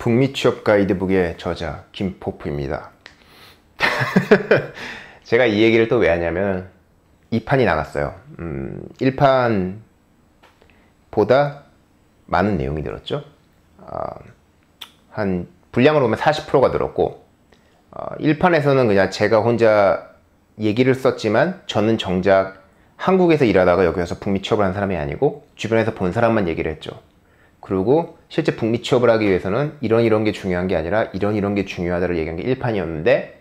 북미 취업 가이드북의 저자 김포프입니다. 제가 이 얘기를 또 왜 하냐면 2판이 나갔어요. 1판보다 많은 내용이 들었죠. 한 분량으로 보면 40%가 늘었고 1판에서는 그냥 제가 혼자 얘기를 썼지만 저는 정작 한국에서 일하다가 여기 와서 북미 취업을 한 사람이 아니고 주변에서 본 사람만 얘기를 했죠. 그리고 실제 북미 취업을 하기 위해서는 이런 게 중요한 게 아니라 이런 게 중요하다를 얘기한 게 1판이었는데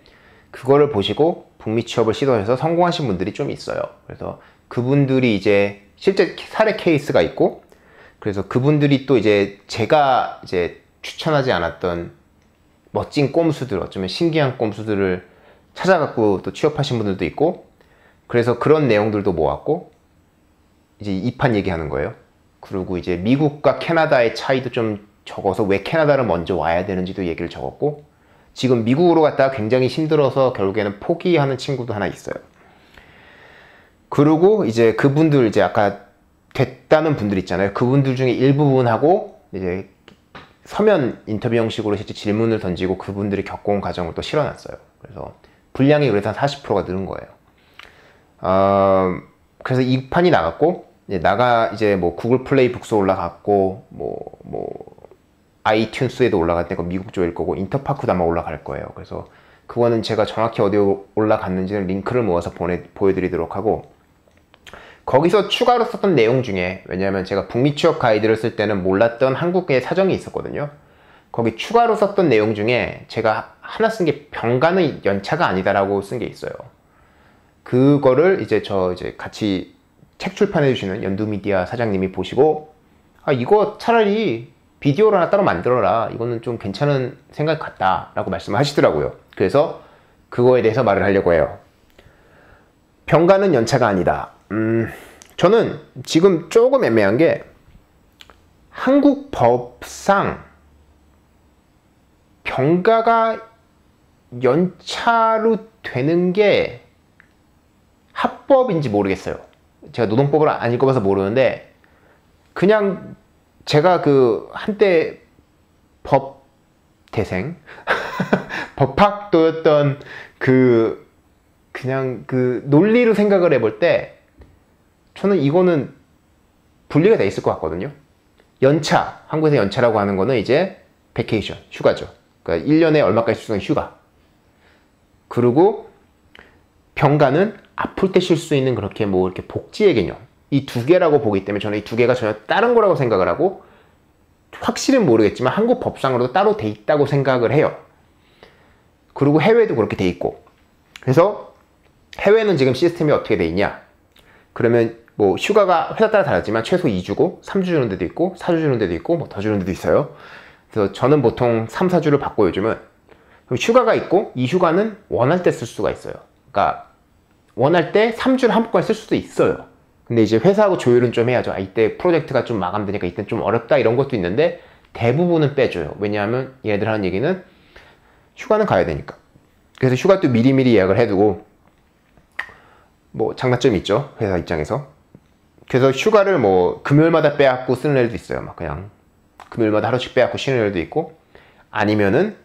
그거를 보시고 북미 취업을 시도해서 성공하신 분들이 좀 있어요. 그래서 그분들이 이제 실제 사례 케이스가 있고, 그래서 그분들이 또 이제 제가 이제 추천하지 않았던 멋진 꼼수들, 어쩌면 신기한 꼼수들을 찾아갖고 또 취업하신 분들도 있고, 그래서 그런 내용들도 모았고 이제 2판 얘기하는 거예요. 그리고 이제 미국과 캐나다의 차이도 좀 적어서 왜 캐나다를 먼저 와야 되는지도 얘기를 적었고, 지금 미국으로 갔다가 굉장히 힘들어서 결국에는 포기하는 친구도 하나 있어요. 그리고 이제 그분들, 이제 아까 됐다는 분들 있잖아요. 그분들 중에 일부분하고 이제 서면 인터뷰 형식으로 실제 질문을 던지고 그분들이 겪어온 과정을 또 실어놨어요. 그래서 분량이 그래서 한 40%가 늘은 거예요. 그래서 이 판이 나갔고, 이제 뭐 구글 플레이 북스 올라갔고, 뭐 아이튠스에도 올라갈 때고 미국 쪽일 거고 인터파크도 아마 올라갈 거예요. 그래서 그거는 제가 정확히 어디에 올라갔는지는 링크를 모아서 보여드리도록 하고, 거기서 추가로 썼던 내용 중에, 왜냐하면 제가 북미 취업 가이드를 쓸 때는 몰랐던 한국의 사정이 있었거든요. 거기 추가로 썼던 내용 중에 제가 하나 쓴 게 병가는 연차가 아니다라고 쓴 게 있어요. 그거를 이제 같이 책 출판해 주시는 연두미디어 사장님이 보시고, 이거 차라리 비디오를 하나 따로 만들어라, 이거는 좀 괜찮은 생각 같다 라고 말씀을 하시더라고요. 그래서 그거에 대해서 말을 하려고 해요. 병가는 연차가 아니다. 저는 지금 조금 애매한 게, 한국 법상 병가가 연차로 되는 게 합법인지 모르겠어요. 제가 노동법을 안 읽어봐서 모르는데, 그냥 제가 그 한때 법대생 법학도였던 그냥 그 논리로 생각을 해볼 때 저는 이거는 분리가 돼 있을 것 같거든요. 연차, 한국에서 연차라고 하는 거는 이제 베케이션, 휴가죠. 그러니까 1년에 얼마까지 쓸 수 있는 휴가. 그리고 병가는 아플 때 쉴 수 있는 그렇게 뭐 이렇게 복지의 개념, 이 두 개라고 보기 때문에 저는 이 두 개가 전혀 다른 거라고 생각을 하고, 확실히는 모르겠지만 한국 법상으로도 따로 돼 있다고 생각을 해요. 그리고 해외도 그렇게 돼 있고. 그래서 해외는 지금 시스템이 어떻게 돼 있냐, 그러면 뭐 휴가가 회사 따라 다르지만 최소 2주고 3주 주는 데도 있고 4주 주는 데도 있고 뭐 더 주는 데도 있어요. 그래서 저는 보통 3, 4주를 받고, 요즘은 휴가가 있고 이 휴가는 원할 때 쓸 수가 있어요. 그러니까 원할 때 3주를 한꺼번에 쓸 수도 있어요. 근데 이제 회사하고 조율은 좀 해야죠. 이때 프로젝트가 좀 마감되니까 이때는 좀 어렵다, 이런 것도 있는데 대부분은 빼줘요. 왜냐하면 얘네들 하는 얘기는 휴가는 가야 되니까. 그래서 휴가도 미리미리 예약을 해두고, 뭐 장단점이 있죠, 회사 입장에서. 그래서 휴가를 뭐 금요일마다 빼앗고 쓰는 애들도 있어요. 막 그냥 금요일마다 하루씩 빼앗고 쉬는 애들도 있고, 아니면은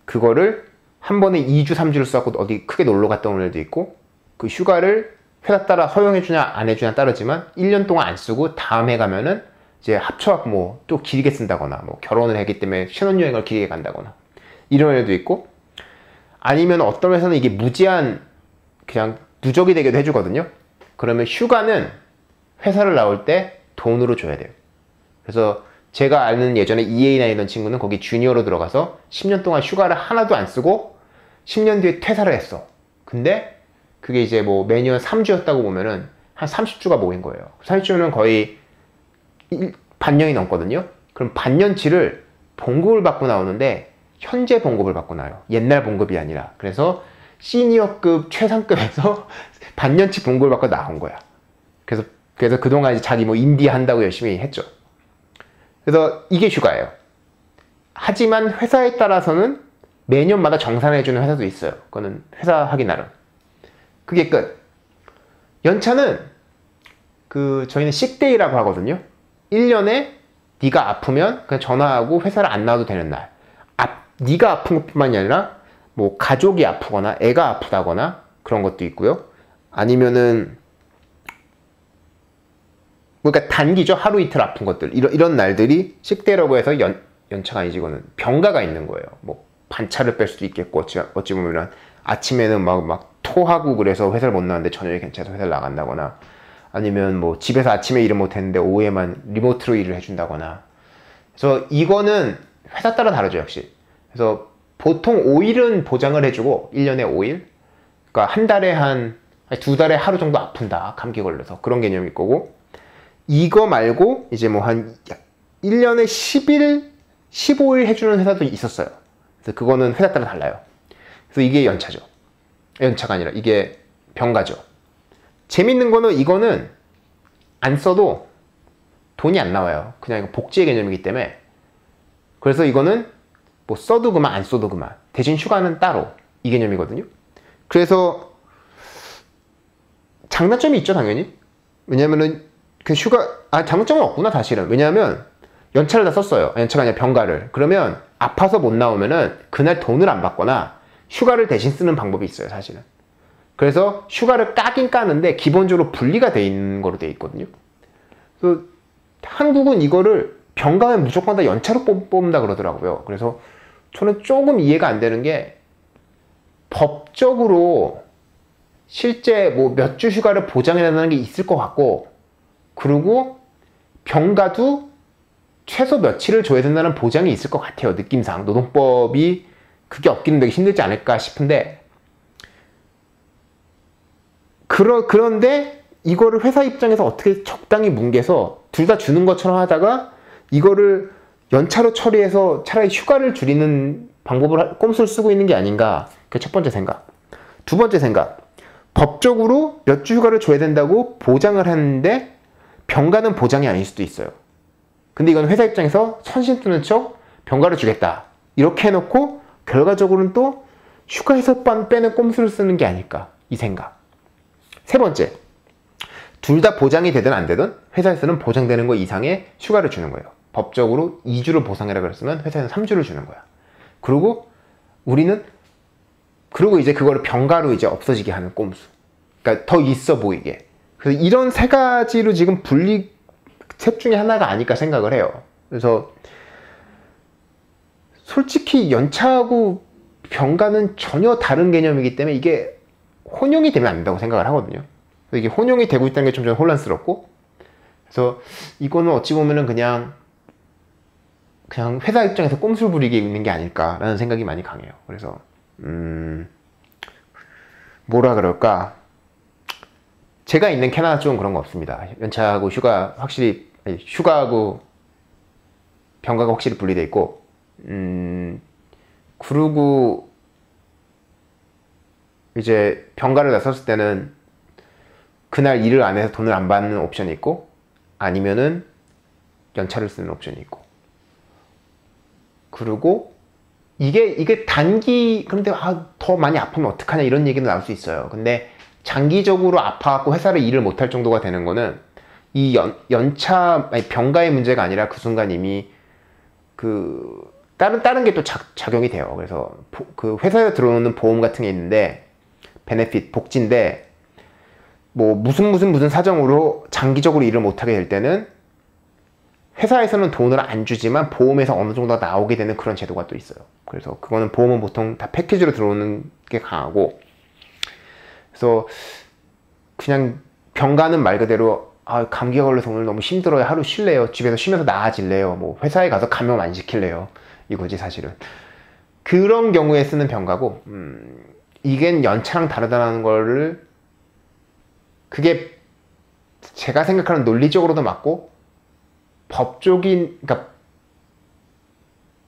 그거를 한 번에 2주, 3주를 써갖고 어디 크게 놀러 갔다 오는 애들도 있고, 그 휴가를 회사 따라 허용해주냐 안 해주냐 따르지만 1년 동안 안 쓰고 다음 해 가면은 이제 합쳐갖고 뭐 또 길게 쓴다거나, 뭐 결혼을 했기 때문에 신혼여행을 길게 간다거나, 이런 애도 있고, 아니면 어떤 회사는 이게 무제한 그냥 누적이 되게도 해주거든요. 그러면 휴가는 회사를 나올 때 돈으로 줘야 돼요. 그래서 제가 아는 예전에 EA 다니던 친구는 거기 주니어로 들어가서 10년 동안 휴가를 하나도 안 쓰고 10년 뒤에 퇴사를 했어. 근데 그게 이제 뭐 매년 3주였다고 보면은 한 30주가 모인 거예요. 30주는 거의 반년이 넘거든요. 그럼 반년치를 봉급을 받고 나오는데 현재 봉급을 받고 나와요. 옛날 봉급이 아니라. 그래서 시니어급 최상급에서 반년치 봉급을 받고 나온 거야. 그래서 그동안 이제 자기 뭐 인디 한다고 열심히 했죠. 그래서 이게 휴가예요. 하지만 회사에 따라서는 매년마다 정산해주는 회사도 있어요. 그거는 회사 하기 나름. 그게 끝. 연차는 저희는 식데이라고 하거든요. 1년에 네가 아프면 그냥 전화하고 회사를 안 나와도 되는 날, 네가 아픈 것뿐만이 아니라 뭐 가족이 아프거나 애가 아프다거나 그런 것도 있고요. 아니면은 그러니까 단기죠. 하루 이틀 아픈 것들 이런 날들이 식대라고 해서 연차가 아니지 이거는 병가가 있는 거예요. 뭐 반차를 뺄 수도 있겠고 어찌 보면 아침에는 막 토하고 그래서 회사를 못 나왔는데 저녁에 괜찮아서 회사를 나간다거나 아니면 뭐 집에서 아침에 일을 못했는데 오후에만 리모트로 일을 해준다거나. 그래서 이거는 회사 따라 다르죠 역시. 그래서 보통 5일은 보장을 해주고 1년에 5일 그러니까 한 달에 두 달에 하루 정도 아픈다 감기 걸려서 그런 개념일 거고, 이거 말고 이제 뭐 한 1년에 10일 15일 해주는 회사도 있었어요. 그래서 그거는 회사 따라 달라요. 그래서 이게 연차죠. 연차가 아니라 이게 병가죠. 재밌는 거는 이거는 안 써도 돈이 안 나와요. 그냥 복지의 개념이기 때문에. 그래서 이거는 뭐 써도 그만 안 써도 그만. 대신 휴가는 따로 이 개념이거든요. 그래서 장단점이 있죠 당연히. 왜냐면은 그 장단점은 없구나 사실은. 왜냐하면 연차를 다 썼어요. 연차가 아니라 병가를. 그러면 아파서 못 나오면은 그날 돈을 안 받거나 휴가를 대신 쓰는 방법이 있어요 사실은. 그래서 휴가를 까긴 까는데 기본적으로 분리가 돼 있는 거로 돼 있거든요. 그래서 한국은 이거를 병가면 무조건 다 연차로 뽑는다 그러더라고요. 그래서 저는 조금 이해가 안 되는 게 법적으로 실제 뭐 몇 주 휴가를 보장해달라는 게 있을 것 같고, 그리고 병가도 최소 며칠을 줘야 된다는 보장이 있을 것 같아요. 느낌상 노동법이 그게 없기는 되게 힘들지 않을까 싶은데, 그런데 이거를 회사 입장에서 어떻게 적당히 뭉개서 둘 다 주는 것처럼 하다가 이거를 연차로 처리해서 차라리 휴가를 줄이는 방법을 꼼수를 쓰고 있는 게 아닌가. 그게 첫 번째 생각. 두 번째 생각, 법적으로 몇 주 휴가를 줘야 된다고 보장을 하는데 병가는 보장이 아닐 수도 있어요. 근데 이건 회사 입장에서 선심 뜨는 척 병가를 주겠다 이렇게 해놓고 결과적으로는 또 휴가에서 빼는 꼼수를 쓰는 게 아닐까 이 생각. 세 번째, 둘 다 보장이 되든 안 되든 회사에서는 보장되는 거 이상의 휴가를 주는 거예요. 법적으로 2주를 보상해라 그랬으면 회사에서는 3주를 주는 거야. 그리고 이제 그거를 병가로 이제 없어지게 하는 꼼수. 그러니까 더 있어 보이게. 그래서 이런 세 가지로 지금 셋 중에 하나가 아닐까 생각을 해요. 그래서 솔직히 연차하고 병가는 전혀 다른 개념이기 때문에 이게 혼용이 되면 안 된다고 생각을 하거든요. 이게 혼용이 되고 있다는 게 좀 혼란스럽고, 그래서 이거는 어찌 보면은 그냥 회사 입장에서 꼼수를 부리게 있는 게 아닐까라는 생각이 많이 강해요. 그래서 뭐라 그럴까, 제가 있는 캐나다 쪽은 그런 거 없습니다. 연차하고 휴가하고 병가가 확실히 분리돼 있고, 그리고 이제 병가를 나섰을 때는 그날 일을 안 해서 돈을 안 받는 옵션이 있고, 아니면은 연차를 쓰는 옵션이 있고, 그리고 이게 단기, 그런데 더 많이 아프면 어떡하냐 이런 얘기도 나올 수 있어요. 근데 장기적으로 아파갖고 회사를 일을 못할 정도가 되는 거는 이 병가의 문제가 아니라 그 순간 이미 다른 게 또 작용이 돼요. 그래서 그 회사에 들어오는 보험 같은 게 있는데, 베네핏, 복지인데, 뭐 무슨 사정으로 장기적으로 일을 못하게 될 때는 회사에서는 돈을 안 주지만 보험에서 어느 정도 나오게 되는 그런 제도가 또 있어요. 그래서 그거는 보험은 보통 다 패키지로 들어오는 게 강하고, 그래서 그냥 병가는 말 그대로 감기가 걸려서 오늘 너무 힘들어요, 하루 쉴래요, 집에서 쉬면서 나아질래요, 뭐 회사에 가서 감염 안 시킬래요, 이거지 사실은. 그런 경우에 쓰는 병가고, 이게 연차랑 다르다는 거를, 그게 제가 생각하는 논리적으로도 맞고 그러니까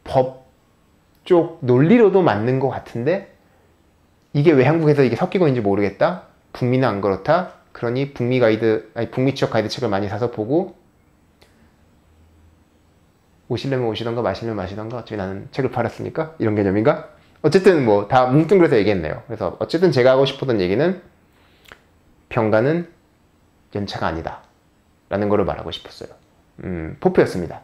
법쪽 논리로도 맞는 것 같은데, 이게 왜 한국에서 이게 섞이고 있는지 모르겠다, 북미는 안 그렇다, 그러니 북미 취업 가이드 책을 많이 사서 보고, 오시려면 오시던가 마시려면 마시던가 어차피 나는 책을 팔았으니까, 이런 개념인가? 어쨌든 뭐 다 뭉뚱그려서 얘기했네요. 그래서 어쨌든 제가 하고 싶었던 얘기는 병가는 연차가 아니다 라는 거를 말하고 싶었어요. 포프였습니다.